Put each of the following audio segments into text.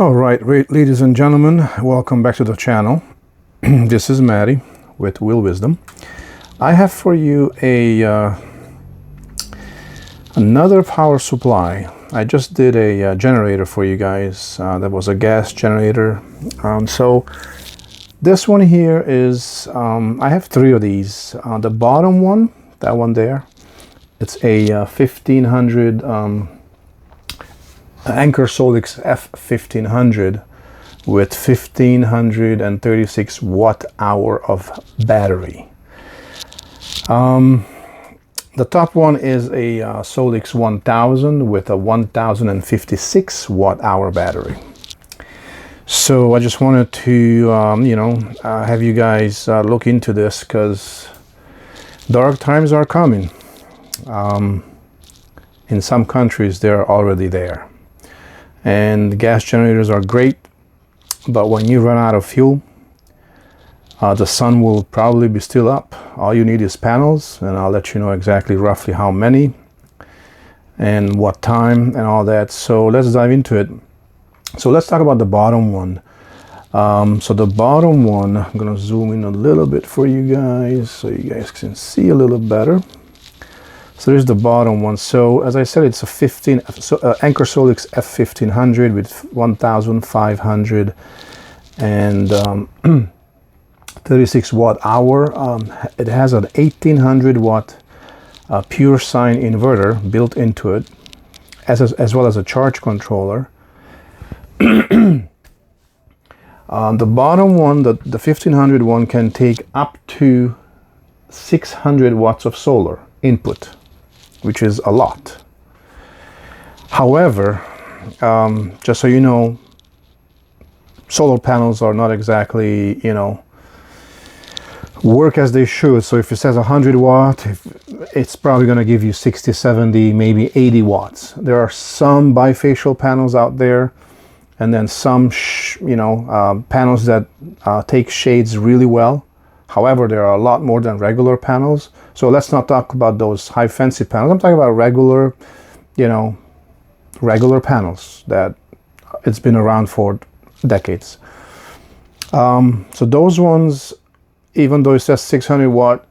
All right, ladies and gentlemen, welcome back to the channel. This is Matty with Will Wisdom. I have for you another power supply. I just did a generator for you guys. That was a gas generator. So this one here is, I have three of these. The bottom one, that one there, it's a 1500 Anker SOLIX F1500 with 1536 watt hour of battery. The top one is a SOLIX 1000 with a 1056 watt hour battery. So I just wanted to have you guys look into this, because dark times are coming. In some countries they're already there. And gas generators are great, but when you run out of fuel, the sun will probably be still up. All you need is panels, and I'll let you know exactly roughly how many and what time and all that. So let's dive into it. So let's talk about the bottom one. So the bottom one, I'm gonna zoom in a little bit for you guys so you guys can see a little better. So there's the bottom one. So as I said, it's a Anker SOLIX F1500 with 1500 and 36 watt hour. It has an 1800 watt pure sine inverter built into it, as well as a charge controller. The bottom one, the 1500 one, can take up to 600 watts of solar input, which is a lot. However, just so you know, solar panels are not exactly, work as they should. So if it says 100 watt, it's probably going to give you 60, 70, maybe 80 watts. There are some bifacial panels out there, and then some, panels that take shades really well. However, there are a lot more than regular panels. So let's not talk about those high fancy panels. I'm talking about regular, regular panels that it's been around for decades. So those ones, even though it says 600 watt,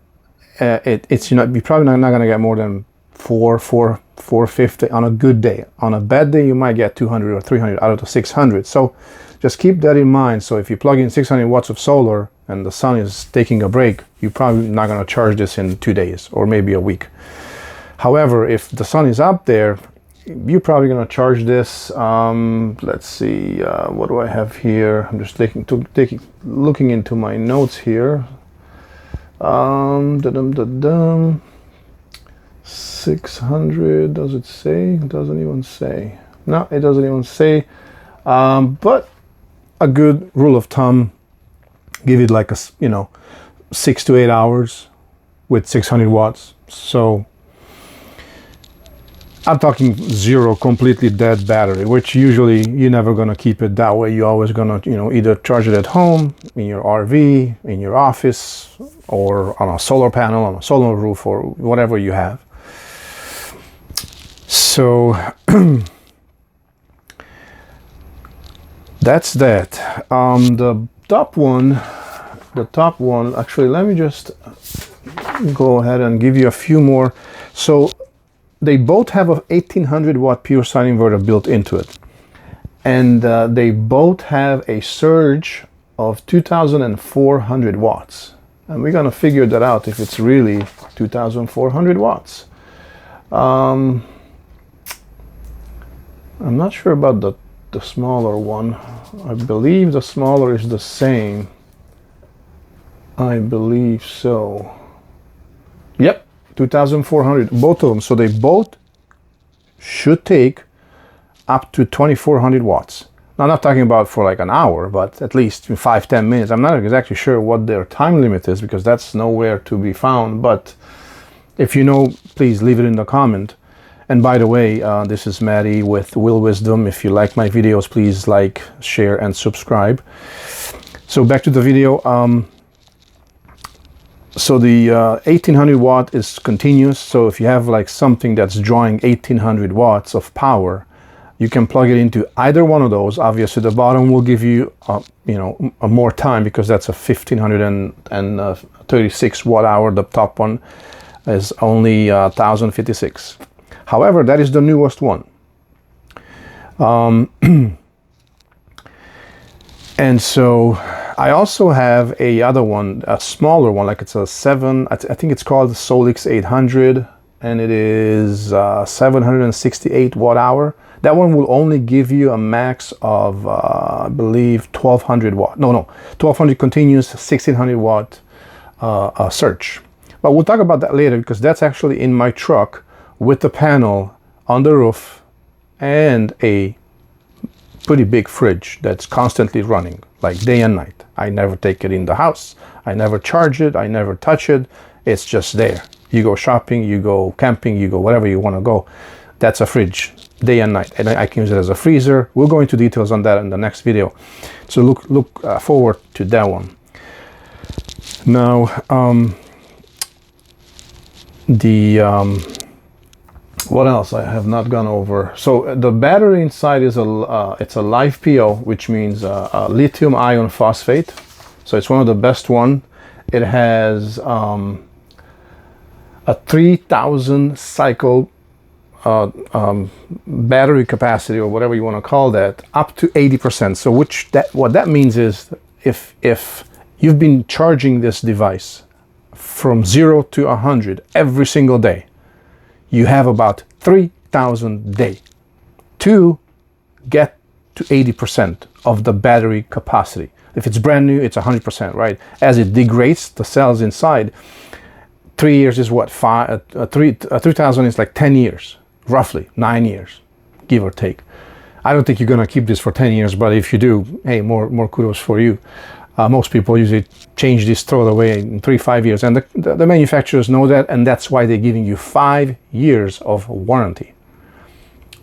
it's you're probably not going to get more than 450 on a good day. On a bad day, you might get 200 or 300 out of the 600. So just keep that in mind. So if you plug in 600 watts of solar and the sun is taking a break, you're probably not going to charge this in 2 days or maybe a week. However, if the sun is up there, you're probably going to charge this. Let's see, what do I have here? I'm just looking into my notes here. 600, does it say? It doesn't even say. No, it doesn't even say. But a good rule of thumb, give it like 6 to 8 hours with 600 watts. So I'm talking zero, completely dead battery, which usually you're never going to keep it that way. You're always going to, either charge it at home, in your RV, in your office, or on a solar panel, on a solar roof, or whatever you have. So that's that. The top one, actually, let me just go ahead and give you a few more. So they both have a 1800 watt pure sine inverter built into it, and they both have a surge of 2400 watts, and we're gonna figure that out if it's really 2400 watts. I'm not sure about the smaller one. I believe the smaller is the same. I believe so. Yep, 2400, both of them. So they both should take up to 2400 watts. Now, I'm not talking about for like an hour, but at least 5-10 minutes. I'm not exactly sure what their time limit is, because that's nowhere to be found. But if you know, please leave it in the comment. And by the way, this is Matty with Will Wisdom. If you like my videos, please like, share, and subscribe. So back to the video. So the 1800 watt is continuous. So if you have like something that's drawing 1800 watts of power, You can plug it into either one of those. Obviously, the bottom will give you, you know, a more time because that's a 1536 watt hour. The top one is only 1056. However, that is the newest one. And so I also have a other one, a smaller one, like it's a I think it's called the Solix 800, and it is 768 watt hour. That one will only give you a max of, I believe, 1200 watt. No, 1200 continuous, 1600 watt surge. But we'll talk about that later because that's actually in my truck with the panel on the roof and a pretty big fridge that's constantly running, like day and night. I never take it in the house. I never charge it. I never touch it. It's just there. You go shopping, you go camping, you go wherever you want to go. That's a fridge, day and night. And I can use it as a freezer. We'll go into details on that in the next video. So look forward to that one. Now, what else I have not gone over? So the battery inside is it's a LiFePO, which means lithium iron phosphate. So it's one of the best one. It has a 3000 cycle battery capacity, or whatever you want to call that, up to 80%. So what that means is if you've been charging this device from 0 to 100 every single day, you have about 3,000 days to get to 80% of the battery capacity. If it's brand new, it's 100%, right? As it degrades the cells inside, 3 years is what? 3,000 is like 10 years, roughly 9 years, give or take. I don't think you're gonna keep this for 10 years, but if you do, hey, more kudos for you. Most people usually change this, throw it away in 3-5 years, and the manufacturers know that, and that's why they're giving you 5 years of warranty,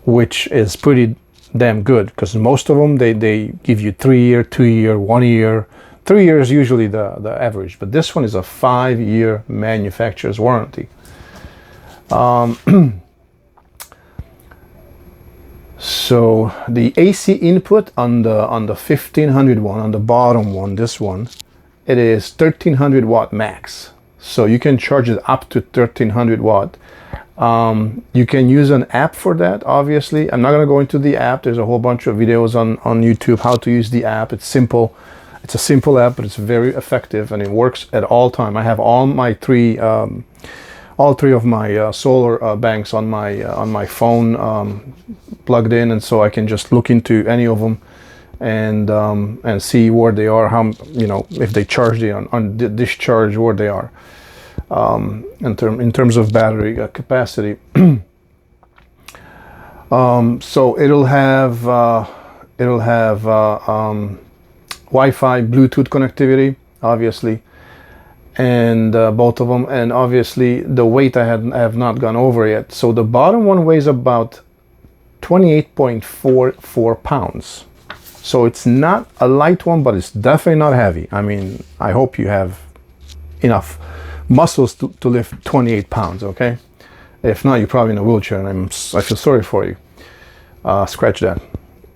which is pretty damn good, because most of them they give you 3 year, 2 year, 1 year. 3 years usually the average, but this one is a 5-year manufacturer's warranty. So the AC input on the 1500 one, on the bottom one, this one, it is 1300 watt max. So you can charge it up to 1300 watt. You can use an app for that, obviously. I'm not going to go into the app. There's a whole bunch of videos on YouTube how to use the app. It's simple. It's a simple app, but it's very effective, and it works at all time. I have all three of my solar banks on my phone plugged in, and so I can just look into any of them and see where they are, how, you know, if they charge on discharge, where they are in terms of battery capacity. So it'll have Wi-Fi, Bluetooth connectivity, obviously, and both of them, and obviously the weight I have not gone over yet. So the bottom one weighs about 28.44 pounds. So it's not a light one, but it's definitely not heavy. I mean, I hope you have enough muscles to lift 28 pounds, okay? If not, you're probably in a wheelchair, and I feel sorry for you. Scratch that.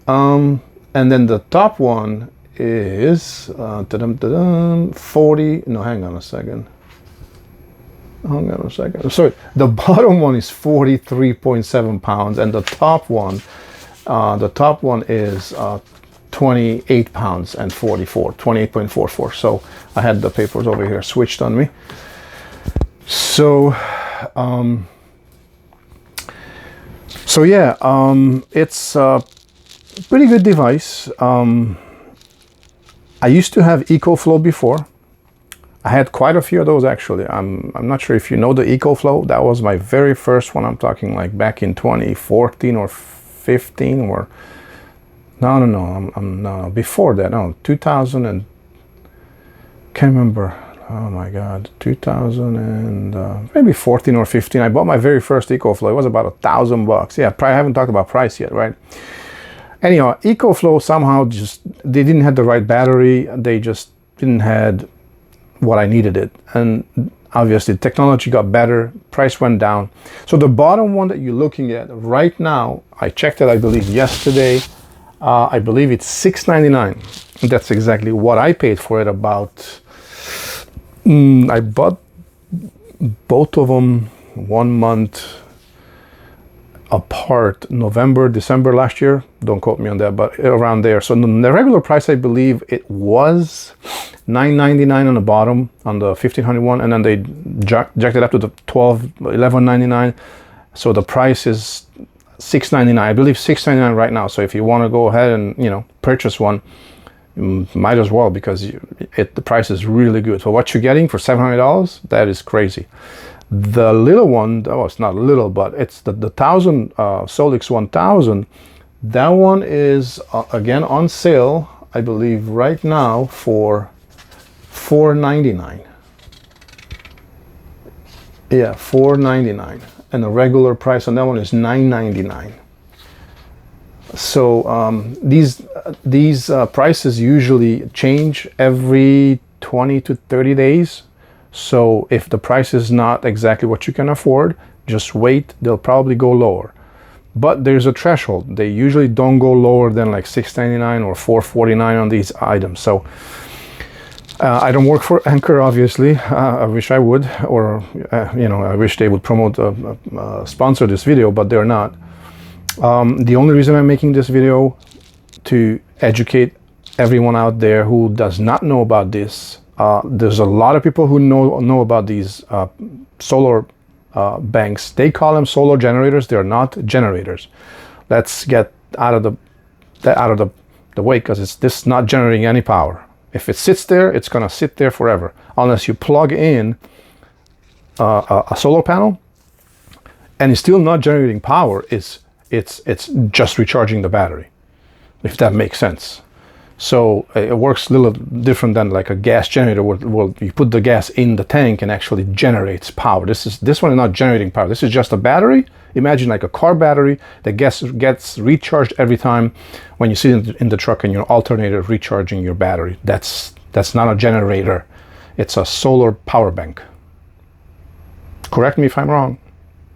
And then the top one is 40, no, hang on a second. Sorry, the bottom one is 43.7 pounds, and the top one is 28 pounds and 28.44. So I had the papers over here switched on me. So yeah, it's a pretty good device. I used to have EcoFlow before. I had quite a few of those, actually. I'm not sure if you know the EcoFlow. That was my very first one. I'm talking like back in 2014 or 15, or no, before that, no, 2000 and can't remember. Oh my God, 2000 and maybe 14 or 15. I bought my very first EcoFlow. It was about $1,000. Yeah, I haven't talked about price yet, right? Anyhow, EcoFlow somehow they didn't have the right battery. They just didn't had what I needed it. And obviously technology got better, price went down. So the bottom one that you're looking at right now, I checked it, I believe yesterday, I believe it's $6.99. That's exactly what I paid for it. About I bought both of them 1 month apart, November, December last year. Don't quote me on that, but around there. So the regular price, I believe it was $9.99 on the bottom on the 1500 one, and then they jacked it up to the $11.99. So the price is $6.99. I believe $6.99 right now. So if you want to go ahead and, you know, purchase one, you might as well, because the price is really good. So what you're getting for $700, that is crazy. The little one, oh, it's not little, but it's the 1000 Solix 1000. That one is again on sale, I believe right now for $4.99. Yeah, $4.99, and the regular price on that one is $9.99. So these prices usually change every 20 to 30 days. So if the price is not exactly what you can afford, just wait, they'll probably go lower. But there's a threshold. They usually don't go lower than like $6.99 or $4.49 on these items. So I don't work for Anker, obviously. I wish I would, or you know, I wish they would promote, sponsor this video, but they're not. The only reason I'm making this video to educate everyone out there who does not know about this. There's a lot of people who know about these solar banks. They call them solar generators. They're not generators. Let's get out of the way, because this is not generating any power. If it sits there, it's gonna sit there forever unless you plug in a solar panel, and it's still not generating power. It's just recharging the battery, if that makes sense. So it works a little different than like a gas generator, where you put the gas in the tank and actually generates power. This one is not generating power. This is just a battery. Imagine like a car battery that gets recharged every time when you sit in the truck and your alternator recharging your battery. That's not a generator. It's a solar power bank. Correct me if I'm wrong.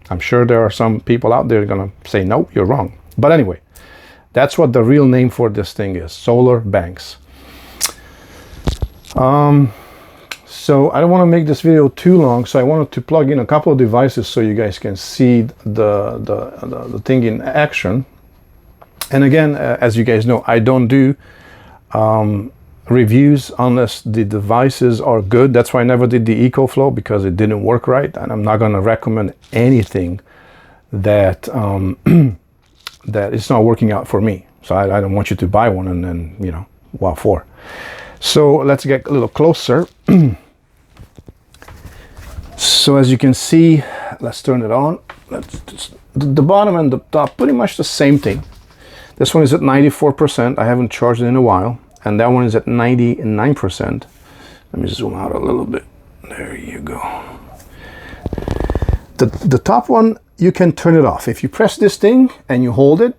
I'm sure there are some people out there gonna say, no, you're wrong. But anyway, that's what the real name for this thing is, solar banks. So I don't want to make this video too long, so I wanted to plug in a couple of devices so you guys can see the thing in action. And again, as you guys know, I don't do reviews unless the devices are good. That's why I never did the EcoFlow, because it didn't work right, and I'm not going to recommend anything that that is not working out for me. So I don't want you to buy one and then, you know, what for? So let's get a little closer. So as you can see, let's turn it on. The bottom and the top, pretty much the same thing. This one is at 94%. I haven't charged it in a while. And that one is at 99%. Let me zoom out a little bit. There you go. The top one, you can turn it off. If you press this thing and you hold it,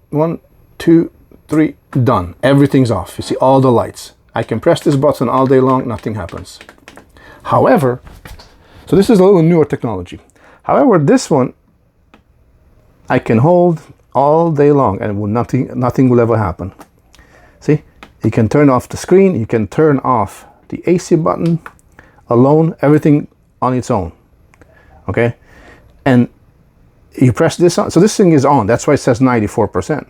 1, 2, 3, done. Everything's off. You see all the lights. I can press this button all day long, nothing happens. However, so this is a little newer technology. However, this one I can hold all day long and nothing will ever happen. See, you can turn off the screen, you can turn off the AC button alone, everything on its own. Okay, and you press this on, so this thing is on. That's why it says 94%.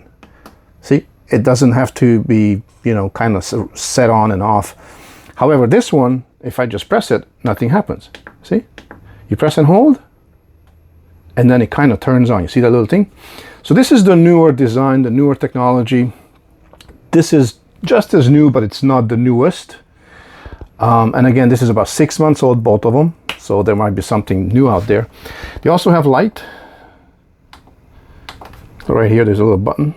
See, it doesn't have to be, you know, kind of set on and off. However, this one, if I just press it, nothing happens. See, you press and hold, and then it kind of turns on. You see that little thing? So this is the newer design, the newer technology. This is just as new, but it's not the newest. And again, this is about 6 months old, both of them. So there might be something new out there. They also have light. So right here, there's a little button.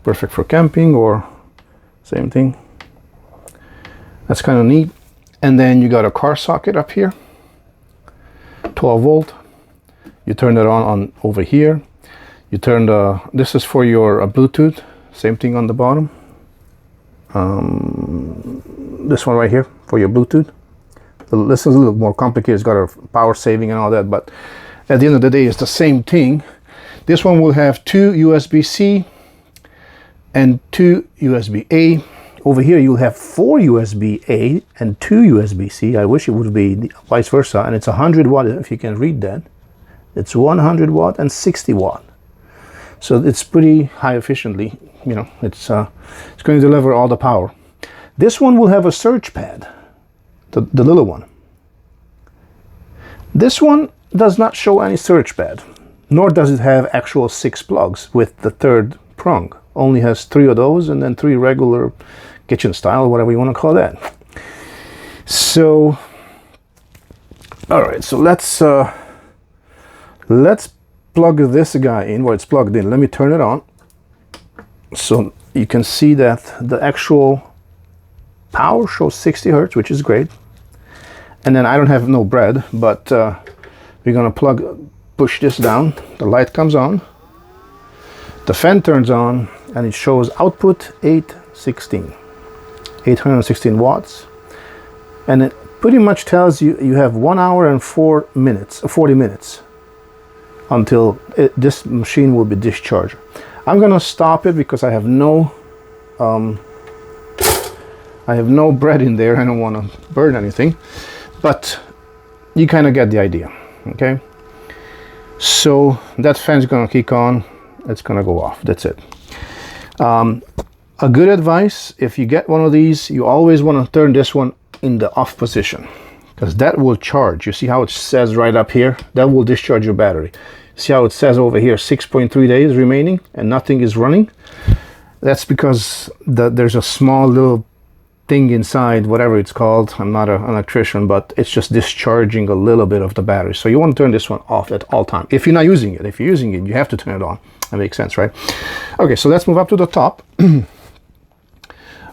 Perfect for camping or same thing. That's kind of neat. And then you got a car socket up here. 12 volt. You turn it on over here. You turn this is for your Bluetooth. Same thing on the bottom. This one right here for your Bluetooth. This is a little more complicated. It's got a power saving and all that, but at the end of the day, it's the same thing. This one will have 2 USB-C and 2 USB-A. Over here, you'll have 4 USB-A and 2 USB-C. I wish it would be vice versa. And it's 100 watt, if you can read that. It's 100 watt and 60 watt. So it's pretty high efficiently. You know, it's going to deliver all the power. This one will have a surge pad, the little one. This one does not show any surge pad, nor does it have actual 6 plugs with the 3rd prong. Only has 3 of those and then 3 regular kitchen style, whatever you want to call that. So, all right, so let's plug this guy in where it's plugged in. Let me turn it on so you can see that the actual power shows 60 hertz, which is great. And then I don't have no bread, but we're gonna push this down. The light comes on, the fan turns on, and it shows output 816 watts. And it pretty much tells you you have 1 hour and 40 minutes until this machine will be discharged. I'm gonna stop it because I have no bread in there. I don't want to burn anything, but you kind of get the idea. Okay, so that fan's gonna kick on, it's gonna go off. That's it. A good advice, if you get one of these, you always want to turn this one in the off position, because that will charge. You see how it says right up here? That will discharge your battery. See how it says over here 6.3 days remaining and nothing is running? That's because there's a small little thing inside, whatever it's called. I'm not an electrician, but it's just discharging a little bit of the battery. So you want to turn this one off at all time. If you're not using it, if you're using it, you have to turn it on. That makes sense, right? Okay, so let's move up to the top.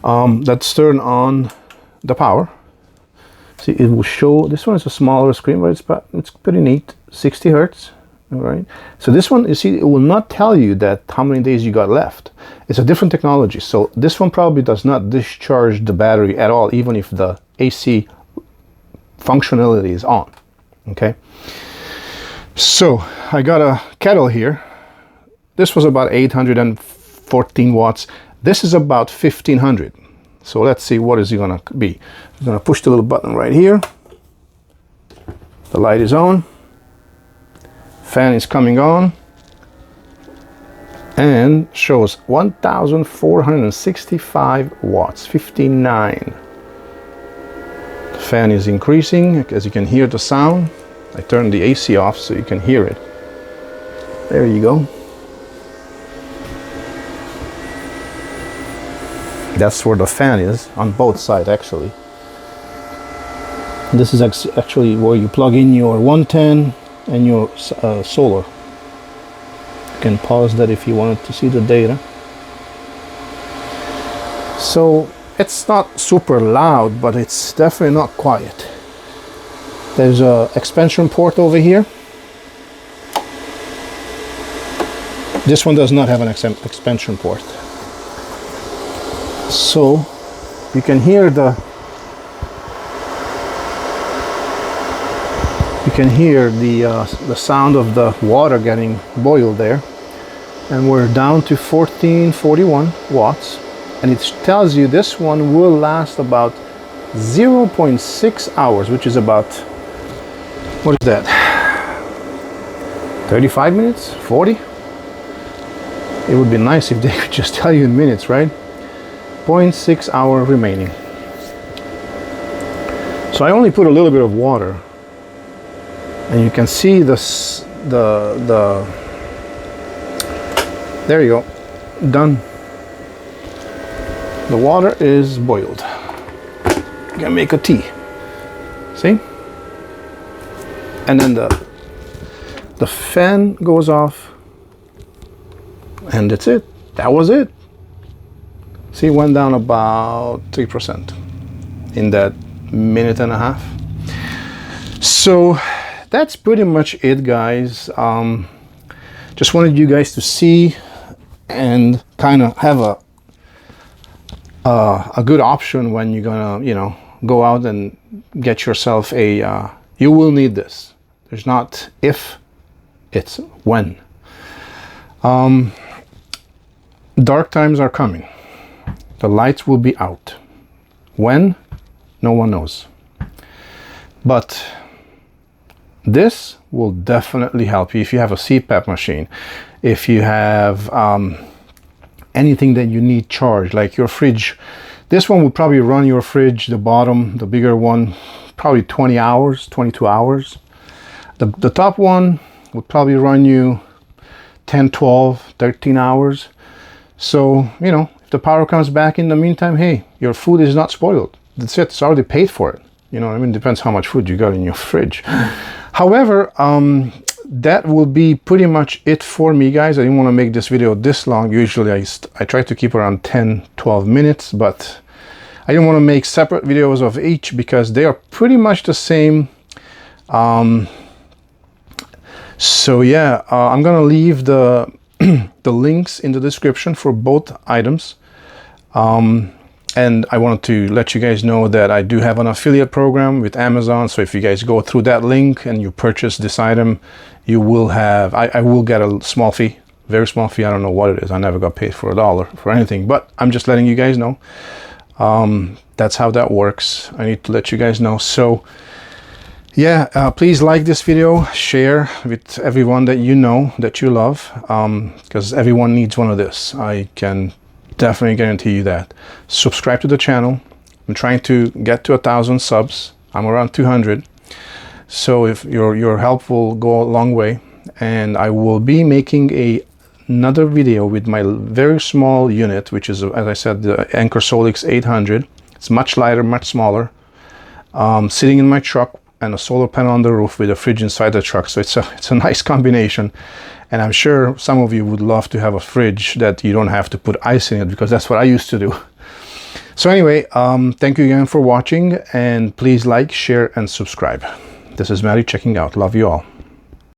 Let's turn on the power. See, it will show, this one is a smaller screen, but it's pretty neat. 60 hertz. All right, so this one, you see, it will not tell you that how many days you got left. It's a different technology. So this one probably does not discharge the battery at all, even if the AC functionality is on. Okay, so I got a kettle here. This was about 814 watts. This is about 1500. So let's see, what is it gonna be? I'm gonna push the little button right here. The light is on. Fan is coming on and shows 1465 watts, 59. The fan is increasing, as you can hear the sound. I turned the AC off so you can hear it. There you go. That's where the fan is, on both sides actually. This is actually where you plug in your 110 and your solar. You can pause that if you wanted to see the data. So it's not super loud, but it's definitely not quiet. There's a expansion port over here. This one does not have an expansion port. So you can hear the sound of the water getting boiled there, and we're down to 1441 watts, and it tells you this one will last about 0.6 hours, which is about, what is that, 35 minutes, 40? It would be nice if they could just tell you in minutes, right? 0.6 hour remaining. So I only put a little bit of water, and you can see this, there you go, done. The water is boiled. You can make a tea, see? And then the fan goes off, and that's it. That was it. See, it went down about 3% in that minute and a half. So that's pretty much it, guys. Just wanted you guys to see and kind of have a good option when you're gonna, go out and get yourself a, you will need this. There's not if, it's when. Dark times are coming. The lights will be out. When? No one knows. But this will definitely help you if you have a CPAP machine, if you have anything that you need charged, like your fridge. This one will probably run your fridge, the bottom, the bigger one, probably 20 hours, 22 hours. The top one would probably run you 10, 12, 13 hours. So, you know, if the power comes back in the meantime, hey, your food is not spoiled. That's it. It's already paid for it. You know what I mean? Depends how much food you got in your fridge. However, that will be pretty much it for me, guys. I didn't want to make this video this long. Usually I try to keep around 10, 12 minutes, but I didn't want to make separate videos of each because they are pretty much the same. So yeah, I'm gonna leave the the links in the description for both items. And I wanted to let you guys know that I do have an affiliate program with Amazon. So if you guys go through that link and you purchase this item, you will have, I will get a small fee, very small fee. I don't know what it is. I never got paid for $1 for anything, but I'm just letting you guys know. That's how that works. I need to let you guys know. So yeah, please like this video, share with everyone that you know, that you love, because everyone needs one of this. I can definitely guarantee you that. Subscribe to the channel. I'm trying to get to 1,000 subs. I'm around 200. So if your help will go a long way. And I will be making another video with my very small unit, which is, as I said, the Anker SOLIX 800. It's much lighter, much smaller. Sitting in my truck and a solar panel on the roof with a fridge inside the truck. So it's a nice combination. And I'm sure some of you would love to have a fridge that you don't have to put ice in it, because that's what I used to do. So anyway, thank you again for watching, and please like, share, and subscribe. This is Matty checking out. Love you all.